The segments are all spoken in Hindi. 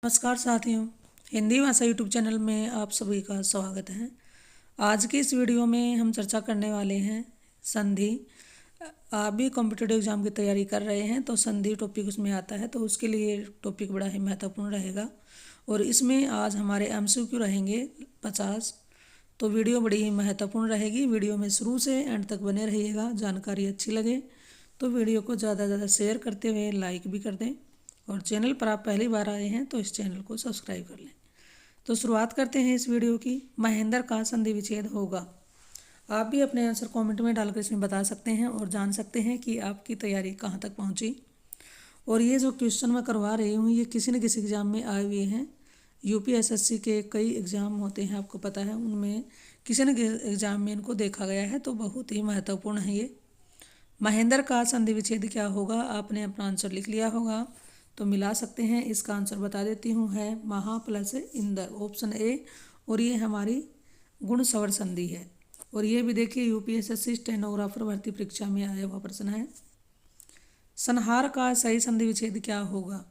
नमस्कार साथियों, हिंदी भाषा यूट्यूब चैनल में आप सभी का स्वागत है। आज की इस वीडियो में हम चर्चा करने वाले हैं संधि। आप भी कॉम्पिटिटिव एग्जाम की तैयारी कर रहे हैं तो संधि टॉपिक उसमें आता है, तो उसके लिए टॉपिक बड़ा ही महत्वपूर्ण रहेगा। और इसमें आज हमारे MCQ रहेंगे 50। तो वीडियो बड़ी ही महत्वपूर्ण रहेगी। वीडियो में शुरू से एंड तक बने रहिएगा। जानकारी अच्छी लगे तो वीडियो को ज़्यादा से ज़्यादा शेयर करते हुए लाइक भी कर दें, और चैनल पर आप पहली बार आए हैं तो इस चैनल को सब्सक्राइब कर लें। तो शुरुआत करते हैं इस वीडियो की। महेंद्र का संधि विच्छेद होगा। आप भी अपने आंसर कमेंट में डालकर इसमें बता सकते हैं और जान सकते हैं कि आपकी तैयारी कहाँ तक पहुँची। और ये जो क्वेश्चन मैं करवा रही हूँ ये किसी न किसी एग्ज़ाम में आए हुए हैं। UPSSC के कई एग्ज़ाम होते हैं, आपको पता है, उनमें किसी न किसी एग्ज़ाम में इनको देखा गया है, तो बहुत ही महत्वपूर्ण है ये। महेंद्र का संधि विच्छेद क्या होगा? आपने अपना आंसर लिख लिया होगा तो मिला सकते हैं। इसका आंसर बता देती हूँ, है महा प्लस इंदर, ऑप्शन ए। और ये हमारी गुण सवर संधि है। और ये भी देखिए UPSSC स्टेनोग्राफर भर्ती परीक्षा में आया हुआ प्रश्न है। संहार का सही संधि विच्छेद क्या होगा?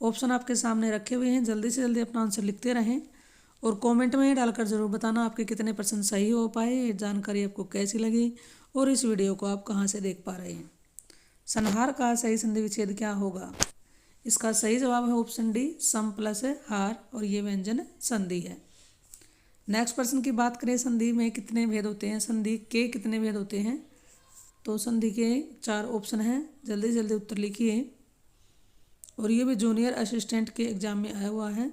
ऑप्शन आपके सामने रखे हुए हैं। जल्दी से जल्दी अपना आंसर लिखते रहें और कमेंट में डालकर ज़रूर बताना आपके कितने % सही हो पाए। ये जानकारी आपको कैसी लगी और इस वीडियो को आप कहाँ से देख पा रहे हैं। संहार का सही संधि विच्छेद क्या होगा? इसका सही जवाब है ऑप्शन डी, सम प्लस हार, और ये व्यंजन संधि है। नेक्स्ट प्रश्न की बात करें, संधि में कितने भेद होते हैं? संधि के कितने भेद होते हैं? तो संधि के 4 ऑप्शन हैं। जल्दी जल्दी उत्तर लिखिए। और ये भी जूनियर असिस्टेंट के एग्जाम में आया हुआ है।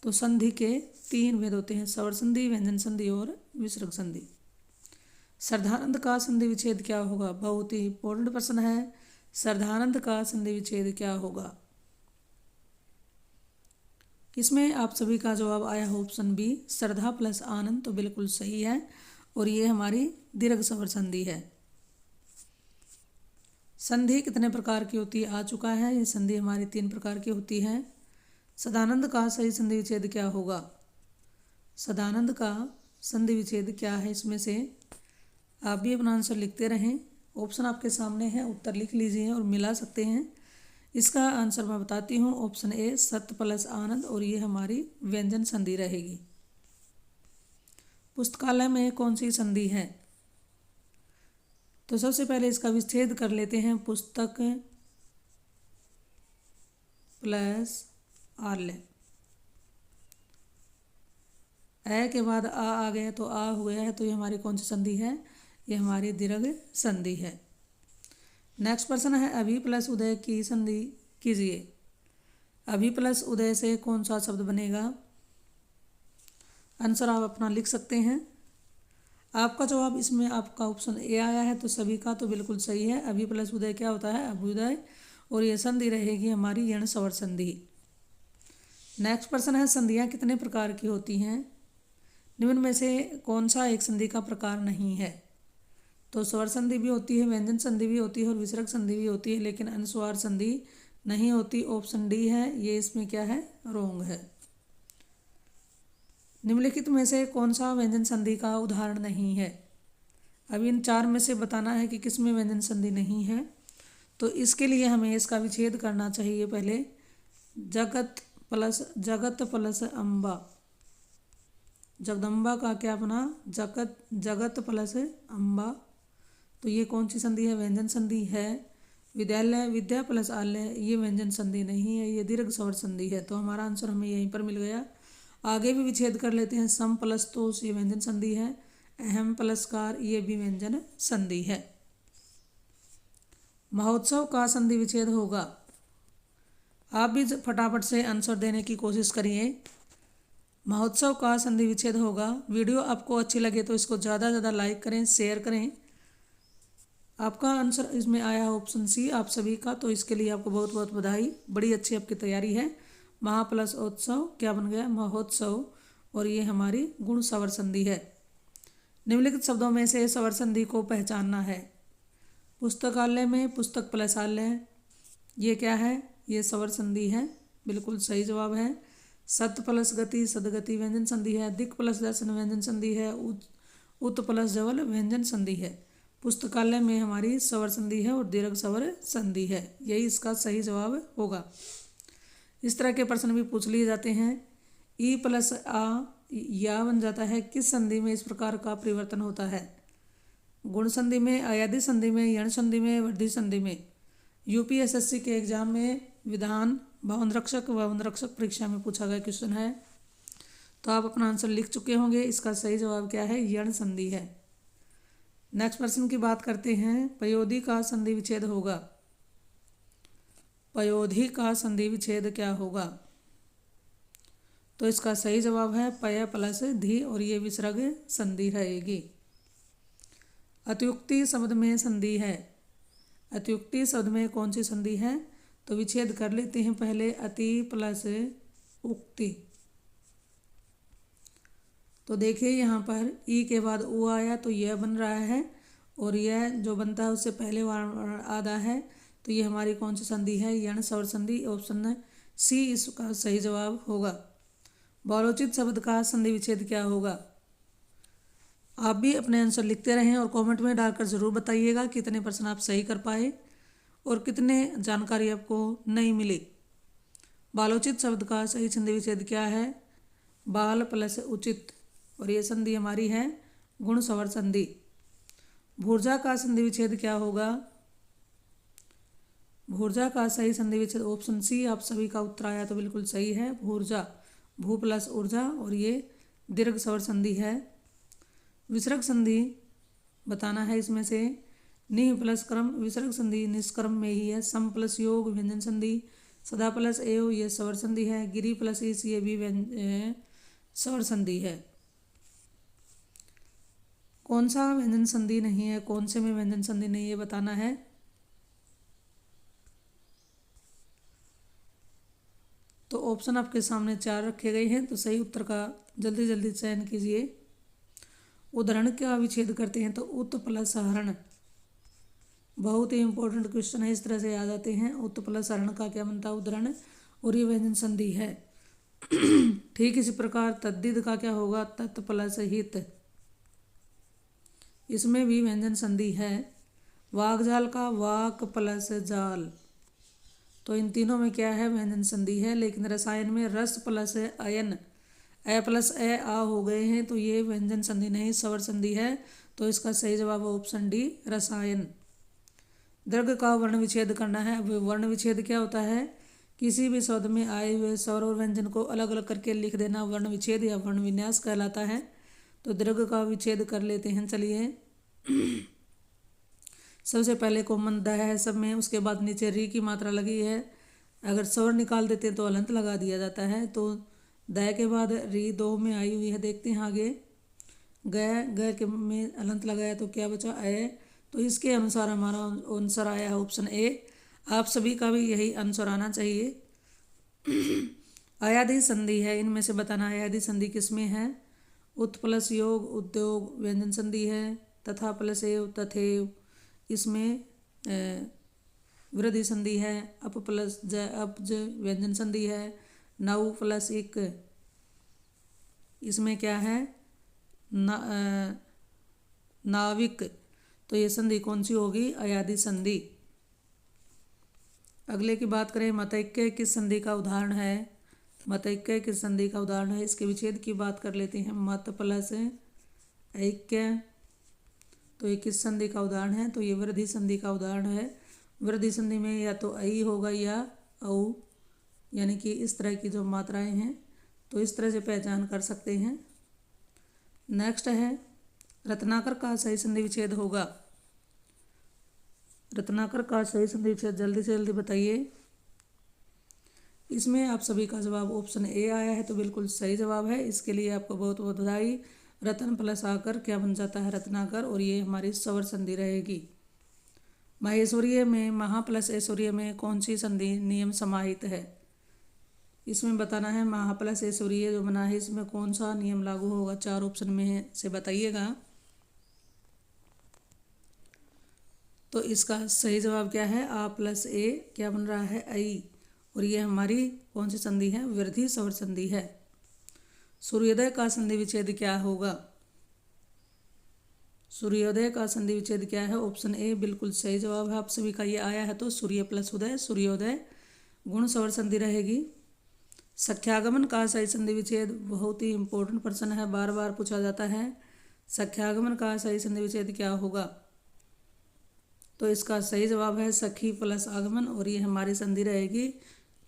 तो संधि के 3 भेद होते हैं, स्वर संधि, व्यंजन संधि और विसर्ग संधि। सर्धानंद का संधि विच्छेद क्या होगा? बहुत ही इंपॉर्टेंट प्रश्न है। सर्धानंद का संधि विच्छेद क्या होगा? इसमें आप सभी का जवाब आया है ऑप्शन बी, श्रद्धा प्लस आनंद, तो बिल्कुल सही है। और ये हमारी दीर्घ स्वर संधि है। संधि कितने प्रकार की होती है? आ चुका है। ये संधि हमारी 3 प्रकार की होती है। सदानंद का सही संधि विच्छेद क्या होगा? सदानंद का संधि विच्छेद क्या है? इसमें से आप भी अपना आंसर लिखते रहें। ऑप्शन आपके सामने है, उत्तर लिख लीजिए और मिला सकते हैं। इसका आंसर मैं बताती हूँ, ऑप्शन ए, सत्य प्लस आनंद, और ये हमारी व्यंजन संधि रहेगी। पुस्तकालय में कौन सी संधि है? तो सबसे पहले इसका विच्छेद कर लेते हैं। पुस्तक प्लस आलय, ए के बाद आ गया तो आ हो गया है, तो ये हमारी कौन सी संधि है? ये हमारी दीर्घ संधि है। नेक्स्ट प्रश्न है, अभी प्लस उदय की संधि कीजिए। अभी प्लस उदय से कौन सा शब्द बनेगा? आंसर आप अपना लिख सकते हैं। आपका जवाब इसमें आपका ऑप्शन ए आया है, तो सभी का तो बिल्कुल सही है। अभी प्लस उदय क्या होता है? अभ्युदय, और ये संधि रहेगी हमारी यण स्वर संधि। नेक्स्ट प्रश्न है, संधियाँ कितने प्रकार की होती हैं? निम्न में से कौन सा एक संधि का प्रकार नहीं है? तो स्वर संधि भी होती है, व्यंजन संधि भी होती है और विसर्ग संधि भी होती है, लेकिन अनुस्वार संधि नहीं होती। ऑप्शन डी है, ये इसमें क्या है? रोंग है। निम्नलिखित में से कौन सा व्यंजन संधि का उदाहरण नहीं है? अब इन 4 में से बताना है कि किसमें व्यंजन संधि नहीं है। तो इसके लिए हमें इसका विच्छेद करना चाहिए। पहले जगत प्लस अम्बा, जगदम्बा का क्या बना? जगत प्लस अम्बा, तो ये कौन सी संधि है? व्यंजन संधि है। विद्यालय, विद्या प्लस आलय, ये व्यंजन संधि नहीं है, ये दीर्घ स्वर संधि है। तो हमारा आंसर हमें यहीं पर मिल गया। आगे भी विच्छेद कर लेते हैं। सम प्लस तोष, ये व्यंजन संधि है। अहम प्लस कार, ये भी व्यंजन संधि है। महोत्सव का संधि विच्छेद होगा। आप भी फटाफट से आंसर देने की कोशिश करिए। महोत्सव का संधि विच्छेद होगा। वीडियो आपको अच्छी लगे तो इसको ज़्यादा से ज़्यादा लाइक करें, शेयर करें। आपका आंसर इसमें आया है ऑप्शन सी, आप सभी का, तो इसके लिए आपको बहुत बहुत बधाई। बड़ी अच्छी आपकी तैयारी है। महा प्लस उत्सव क्या बन गया? महोत्सव, और ये हमारी गुण स्वर संधि है। निम्नलिखित शब्दों में से स्वर संधि को पहचानना है। पुस्तकालय में पुस्तक प्लस आलय, ये क्या है? ये स्वर संधि है, बिल्कुल सही जवाब है। सत प्लस गति, सदगति व्यंजन संधि है। दिक् प्लस दर्शन व्यंजन संधि है। उत प्लस जवल व्यंजन संधि है। पुस्तकालय में हमारी स्वर संधि है और दीर्घ स्वर संधि है। यही इसका सही जवाब होगा। इस तरह के प्रश्न भी पूछ लिए जाते हैं। ई प्लस आ या बन जाता है, किस संधि में इस प्रकार का परिवर्तन होता है? गुण संधि में, अयादी संधि में, यण संधि में, वृद्धि संधि में। यूपीएसएससी के एग्जाम में विधान भवन रक्षक परीक्षा में पूछा गया क्वेश्चन है। तो आप अपना आंसर लिख चुके होंगे। इसका सही जवाब क्या है? यण संधि है। नेक्स्ट प्रश्न की बात करते हैं। पयोधी का संधि विच्छेद होगा। पयोधी का संधि विच्छेद क्या होगा? तो इसका सही जवाब है पय प्लस धी और ये विसर्ग संधि रहेगी। अत्युक्ति शब्द में संधि है। अत्युक्ति शब्द में कौन सी संधि है? तो विच्छेद कर लेते हैं पहले, अति प्लस उक्ति। तो देखिए यहाँ पर ई के बाद उ आया तो यह बन रहा है, और यह जो बनता है उससे पहले वर्ण आधा है। तो ये हमारी कौन सी संधि है? यण स्वर संधि। ऑप्शन सी इसका सही जवाब होगा। बहुलोचित शब्द का संधि विच्छेद क्या होगा? आप भी अपने आंसर लिखते रहें और कमेंट में डालकर ज़रूर बताइएगा कितने प्रश्न आप सही कर पाए और कितने जानकारी आपको नहीं मिली। बालोचित शब्द का सही संधि विच्छेद क्या है? बाल प्लस उचित, और ये संधि हमारी है गुण स्वर संधि। भूर्जा का संधि विच्छेद क्या होगा? भूर्जा का सही संधि विच्छेद ऑप्शन सी। आप सभी का उत्तर आया तो बिल्कुल सही है। भूर्जा, भू प्लस ऊर्जा, और ये दीर्घ स्वर संधि है। विसर्ग संधि बताना है इसमें से। निह प्लस कर्म, विसर्ग संधि निष्कर्म में ही है। सम प्लस योग व्यंजन संधि। सदा प्लस एव ये स्वर संधि है। गिरी प्लस इस ये भी स्वर संधि है। कौन सा व्यंजन संधि नहीं है, कौन से में व्यंजन संधि नहीं है बताना है। तो ऑप्शन आपके सामने 4 रखे गए हैं, तो सही उत्तर का जल्दी जल्दी चयन कीजिए। उदाहरण का विच्छेद करते हैं तो उत प्लस हरण, बहुत ही इंपॉर्टेंट क्वेश्चन है, इस तरह से याद आते हैं। उत प्लस हरण का क्या बनता है? उदाहरण, और ये व्यंजन संधि है। ठीक इसी प्रकार तद्दिद का क्या होगा? तत् प्लस हित, इसमें भी व्यंजन संधि है। वाकजाल का वाक प्लस जाल, तो इन तीनों में क्या है? व्यंजन संधि है। लेकिन रसायन में रस प्लस अयन, ए प्लस ए आ हो गए हैं, तो ये व्यंजन संधि नहीं स्वर संधि है। तो इसका सही जवाब ऑप्शन डी रसायन। दीर्घ का वर्ण विच्छेद करना है। अब वर्ण विच्छेद क्या होता है? किसी भी शब्द में आए हुए स्वर और व्यंजन को अलग अलग करके लिख देना वर्ण विच्छेद या वर्ण विन्यास कहलाता है। तो दीर्घ का विच्छेद कर लेते हैं। चलिए सबसे पहले कॉमन द है सब में, उसके बाद नीचे री की मात्रा लगी है। अगर स्वर निकाल देते हैं तो अलंत लगा दिया जाता है। तो द के बाद री 2 में आई हुई है। देखते हैं आगे। ग के में अलंत लगाया तो क्या बचा? ए। तो इसके अनुसार हमारा आंसर आया है ऑप्शन ए। आप सभी का भी यही आंसर आना चाहिए। अयादी संधि है, इनमें से बताना अयादी संधि किसमें है? उत प्लस योग उद्योग व्यंजन संधि है। तथा प्लस एव तथेव, इसमें वृद्धि संधि है। अप प्लस ज अपज व्यंजन संधि है। नौ प्लस इक, इसमें क्या है? नाविक, तो ये संधि कौन सी होगी? अयादी संधि। अगले की बात करें, मतैक्य किस संधि का उदाहरण है? मतैक्य किस संधि का उदाहरण है? इसके विच्छेद की बात कर लेते हैं। मत प्लस ऐक्य, तो ये किस संधि का उदाहरण है? तो ये वृद्धि संधि का उदाहरण है। वृद्धि संधि में या तो ऐ होगा या औ, यानी कि इस तरह की जो मात्राएं हैं, तो इस तरह से पहचान कर सकते हैं। नेक्स्ट है रत्नाकर का सही संधि विच्छेद होगा। रत्नाकर का सही संधि विच्छेद जल्दी से जल्दी बताइए। इसमें आप सभी का जवाब ऑप्शन ए आया है, तो बिल्कुल सही जवाब है। इसके लिए आपको बहुत बहुत बधाई। रत्न प्लस आकर क्या बन जाता है? रत्नाकर, और ये हमारी स्वर संधि रहेगी। माहेश्वरीय में महा प्लस ऐश्वर्य में कौन सी संधि नियम समाहित है? इसमें बताना है महा प्लस ऐश्वर्य जो बना है इसमें कौन सा नियम लागू होगा? 4 ऑप्शन में से बताइएगा। तो इसका सही जवाब क्या है? आ प्लस ए क्या बन रहा है? आई, और ये हमारी कौन सी संधि है? वृद्धि स्वर संधि है। सूर्योदय का संधि विच्छेद क्या होगा? सूर्योदय का संधि विच्छेद क्या है? ऑप्शन ए बिल्कुल सही जवाब है। आप सभी का ये आया है, तो सूर्य प्लस उदय, सूर्योदय गुण स्वर संधि रहेगी। सख्यागमन का सही संधि विच्छेद बहुत ही इम्पोर्टेंट प्रश्न है, बार बार पूछा जाता है। सख्यागमन का सही संधि विच्छेद क्या होगा? तो इसका सही जवाब है सखी प्लस आगमन, और ये हमारी संधि रहेगी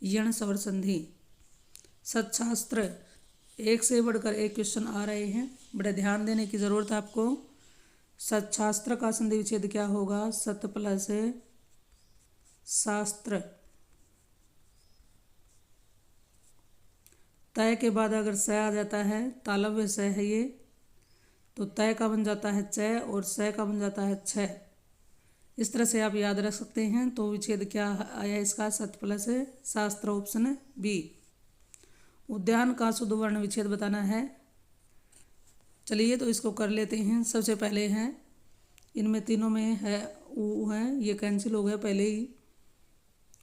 यण स्वर संधि। सत्शास्त्र, एक से बढ़कर एक क्वेश्चन आ रहे हैं, बड़े ध्यान देने की जरूरत है आपको। सत्शास्त्र का संधि विच्छेद क्या होगा? सत प्लस शास्त्र। तय के बाद अगर स आ जाता है, तालव्य स है ये, तो तय का बन जाता है च और स का बन जाता है छ। इस तरह से आप याद रख सकते हैं। तो विच्छेद क्या आया इसका? सत प्लस शास्त्र, ऑप्शन बी। उद्यान का शुद्ध वर्ण विच्छेद बताना है। चलिए तो इसको कर लेते हैं। सबसे पहले है, इनमें तीनों में है ऊ है, ये कैंसिल हो गया पहले ही।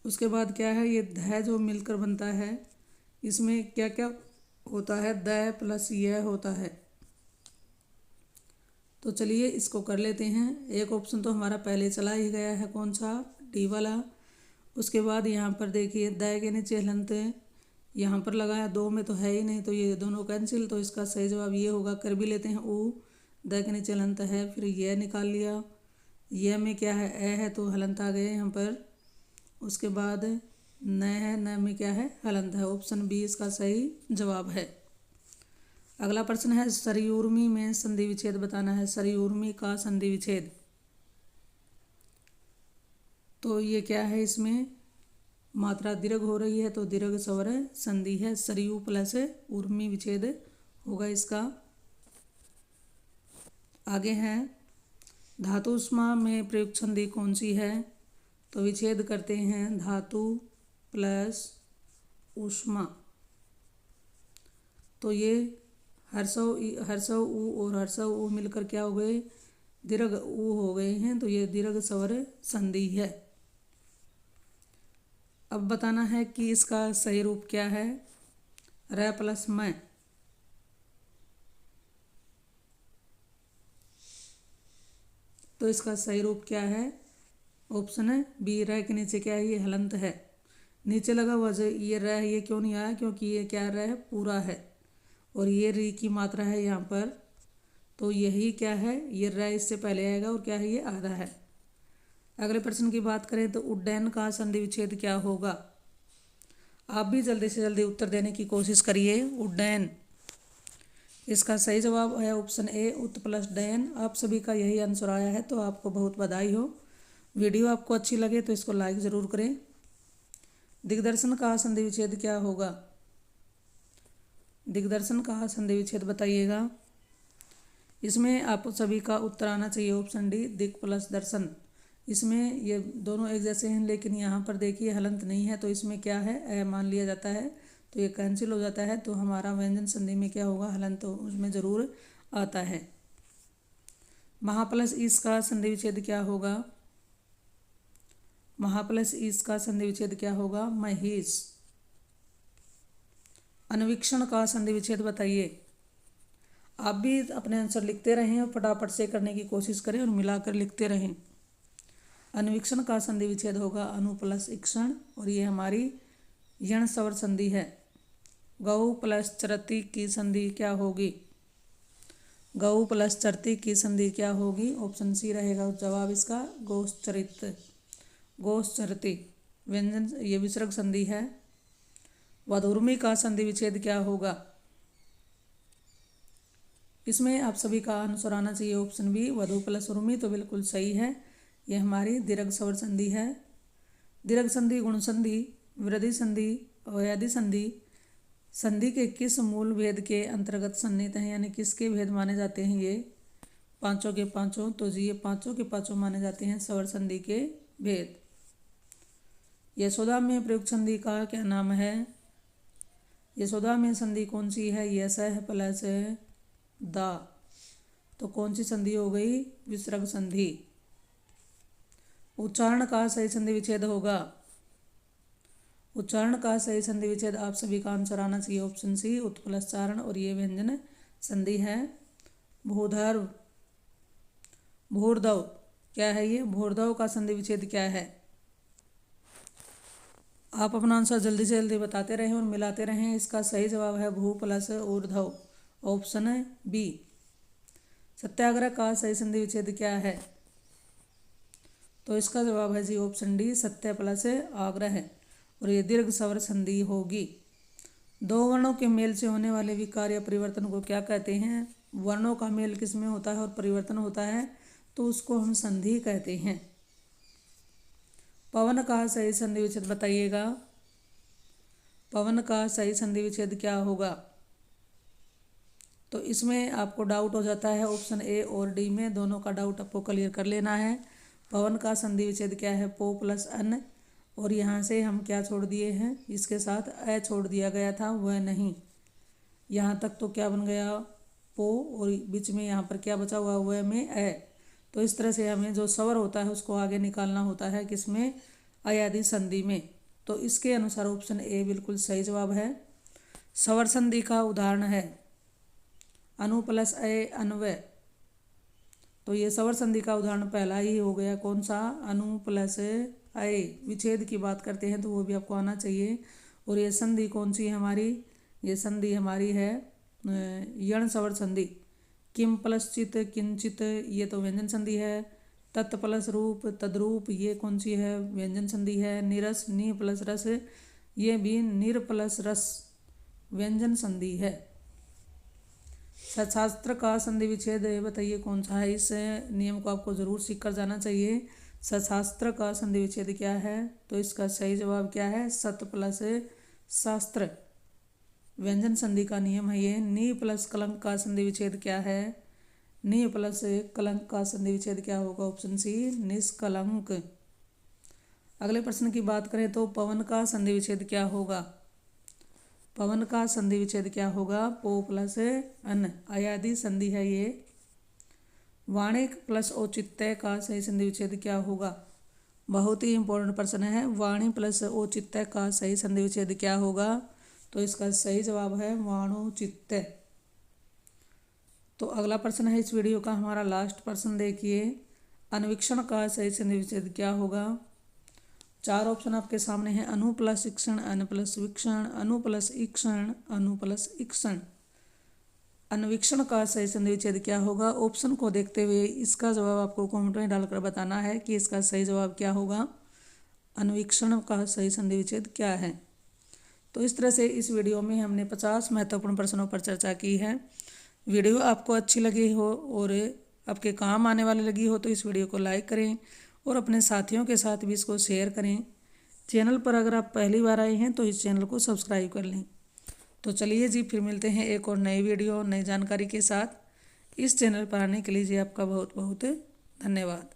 उसके बाद क्या है, ये ध जो मिलकर बनता है, इसमें क्या क्या होता है? द प्लस यह होता है। तो चलिए इसको कर लेते हैं। एक ऑप्शन तो हमारा पहले चला ही गया है, कौन सा? डी वाला। उसके बाद यहाँ पर देखिए द के नीचे हलंत यहाँ पर लगाया, दो में तो है ही नहीं, तो ये दोनों कैंसिल। तो इसका सही जवाब ये होगा। कर भी लेते हैं। ऊ द के नीचे हलंत है, फिर यह निकाल लिया। यह में क्या है? ए है, तो हलंत आ गए यहाँ पर। उसके बाद न है, न में क्या है? हलंत है। ऑप्शन बी इसका सही जवाब है। अगला प्रश्न है, सरयूर्मी में संधि विच्छेद बताना है। सरयूर्मी का संधि विच्छेद, तो ये क्या है? इसमें मात्रा दीर्घ हो रही है, तो दीर्घ स्वर संधि है। सरयू प्लस उर्मी विच्छेद होगा इसका। आगे है, धातु उष्मा में प्रयुक्त संधि कौन सी है? तो विच्छेद करते हैं धातु प्लस उष्मा। तो ये हर्षव ऊ और हर्षव ऊ मिलकर क्या हो गए? दीर्घ ऊ हो गए हैं, तो ये दीर्घ स्वर संधि है। अब बताना है कि इसका सही रूप क्या है? र प्लस मैं। तो इसका सही रूप क्या है? Option B. र के नीचे क्या है? ये हलंत है, नीचे लगा हुआ जो ये र है, ये क्यों नहीं आया? क्योंकि ये क्या र है? पूरा है, और ये री की मात्रा है यहाँ पर, तो यही क्या है? ये र इससे पहले आएगा, और क्या है? ये आधा है। अगले प्रश्न की बात करें तो उड्डयन का संधि विच्छेद क्या होगा? आप भी जल्दी से जल्दी उत्तर देने की कोशिश करिए। उड्डयन, इसका सही जवाब है ऑप्शन ए, उत प्लस डयन। आप सभी का यही आंसर आया है, तो आपको बहुत बधाई हो। वीडियो आपको अच्छी लगे तो इसको लाइक ज़रूर करें। दिग्दर्शन का संधि विच्छेद क्या होगा? दिग्दर्शन का संधि विच्छेद बताइएगा। इसमें आप सभी का उत्तर आना चाहिए ऑप्शन डी, दिक् प्लस दर्शन। इसमें ये दोनों एक जैसे हैं, लेकिन यहाँ पर देखिए हलंत नहीं है, तो इसमें क्या है? ए मान लिया जाता है, तो ये कैंसिल हो जाता है। तो हमारा व्यंजन संधि में क्या होगा? हलंत, तो उसमें ज़रूर आता है। महा प्लस ईस का संधि विच्छेद क्या होगा? महा प्लस ईस का संधि विच्छेद क्या होगा? महेश। अन्वीक्षण का संधि विच्छेद बताइए। आप भी अपने आंसर लिखते रहें और फटाफट से करने की कोशिश करें और मिलाकर लिखते रहें। अन्वीक्षण का संधि विच्छेद होगा अनु प्लस इक्षण, और ये हमारी यण स्वर संधि है। गौ प्लस चरती की संधि क्या होगी? गौ प्लस चरती की संधि क्या होगी? ऑप्शन सी रहेगा जवाब इसका, गोश्चरित, गोश्चरती। व्यंजन ये विसर्ग संधि है। वधुर्मी का संधि विच्छेद क्या होगा? इसमें आप सभी का आंसर आना चाहिए ऑप्शन बी, वधु प्लस उर्मी। तो बिल्कुल सही है, ये हमारी दीर्घ स्वर संधि है। दीर्घ संधि, गुण संधि, वृद्धि संधि, अवयति संधि संधि के किस मूल भेद के अंतर्गत सन्निहित हैं? यानी किसके भेद माने जाते हैं? ये पांचों के पांचों। तो जी ये पांचों के पांचों माने जाते हैं स्वर संधि के भेद। यशोदा में प्रयुक्त संधि का क्या नाम है? यशोदा में संधि कौन सी है? यस प्लस दा। तो कौन सी संधि हो गई? विसर्ग संधि। उच्चारण का सही संधि विच्छेद होगा। उच्चारण का सही संधि विच्छेद आप सभी का आंसर आना चाहिए ऑप्शन सी, उत्प्लसचारण, और ये व्यंजन संधि है। भूधर्व, भूर्धव क्या है? ये भूर्धव का संधि विच्छेद क्या है? आप अपना आंसर जल्दी से जल्दी बताते रहें और मिलाते रहें। इसका सही जवाब है भू प्लस ऊर्ध्व, ऑप्शन है बी। सत्याग्रह का सही संधि विच्छेद क्या है? तो इसका जवाब है जी ऑप्शन डी, सत्य प्लस आग्रह है और ये दीर्घ स्वर संधि होगी। दो वर्णों के मेल से होने वाले विकार या परिवर्तन को क्या कहते हैं? वर्णों का मेल किसमें होता है और परिवर्तन होता है तो उसको हम संधि कहते हैं। पवन का सही संधि विच्छेद बताइएगा। पवन का सही संधि विच्छेद क्या होगा? तो इसमें आपको डाउट हो जाता है ऑप्शन ए और डी में, दोनों का डाउट आपको क्लियर कर लेना है। पवन का संधि विच्छेद क्या है? पो प्लस अन, और यहाँ से हम क्या छोड़ दिए हैं? इसके साथ अ छोड़ दिया गया था, वह नहीं। यहाँ तक तो क्या बन गया? पो, और बीच में यहाँ पर क्या बचा हुआ? वह में अ। तो इस तरह से हमें जो स्वर होता है उसको आगे निकालना होता है, किसमें? अयादि संधि में। तो इसके अनुसार ऑप्शन ए बिल्कुल सही जवाब है। स्वर संधि का उदाहरण है अनु प्लस अ अन्वय। तो ये स्वर संधि का उदाहरण पहला ही हो गया, कौन सा? अनु प्लस अ। विच्छेद की बात करते हैं तो वो भी आपको आना चाहिए। और ये संधि कौन सी है हमारी? ये संधि हमारी है यण स्वर संधि। किम प्लस चित किंचित, ये तो व्यंजन संधि है। तत् प्लस रूप तद्रूप, ये कौन सी है? व्यंजन संधि है। निरस नी प्लस रस, ये भी निर प्लस रस व्यंजन संधि है। सशास्त्र का संधि विच्छेद बताइए कौन सा है? इस नियम को आपको जरूर सीख कर जाना चाहिए। सशास्त्र का संधि विच्छेद क्या है? तो इसका सही जवाब क्या है? सत प्लस शास्त्र व्यंजन संधि का नियम है ये। नी प्लस कलंक का संधि विच्छेद क्या है? नी प्लस कलंक का संधि विच्छेद क्या होगा? ऑप्शन सी, निष्कलंक। अगले प्रश्न की बात करें तो पवन का संधि विच्छेद क्या होगा? पवन का संधि विच्छेद क्या होगा? पो प्लस अन, अयादि संधि है ये। वाणिक प्लस औचित्य का सही संधि विच्छेद क्या होगा? बहुत ही इंपॉर्टेंट प्रश्न है। वाणी प्लस औचित्य का सही संधि विच्छेद क्या होगा? तो इसका सही जवाब है वाणोचित्य। तो अगला प्रश्न है इस वीडियो का हमारा लास्ट प्रश्न, देखिए। अन्वीक्षण का सही संधि विच्छेद क्या होगा? चार ऑप्शन आपके सामने हैं। अनु प्लस इक्षण, अन प्लस विक्षण, अनु प्लस ईक्षण, अनु प्लस इक्षण। अन्वीक्षण का सही संधि विच्छेद क्या होगा? ऑप्शन को देखते हुए इसका जवाब आपको कमेंट में डालकर बताना है कि इसका सही जवाब क्या होगा। अन्वीक्षण का सही संधि विच्छेद क्या है? तो इस तरह से इस वीडियो में हमने 50 महत्वपूर्ण प्रश्नों पर चर्चा की है। वीडियो आपको अच्छी लगी हो और आपके काम आने वाली लगी हो तो इस वीडियो को लाइक करें और अपने साथियों के साथ भी इसको शेयर करें। चैनल पर अगर आप पहली बार आए हैं तो इस चैनल को सब्सक्राइब कर लें। तो चलिए जी, फिर मिलते हैं एक और नई वीडियो नई जानकारी के साथ। इस चैनल पर आने के लिए जी आपका बहुत बहुत धन्यवाद।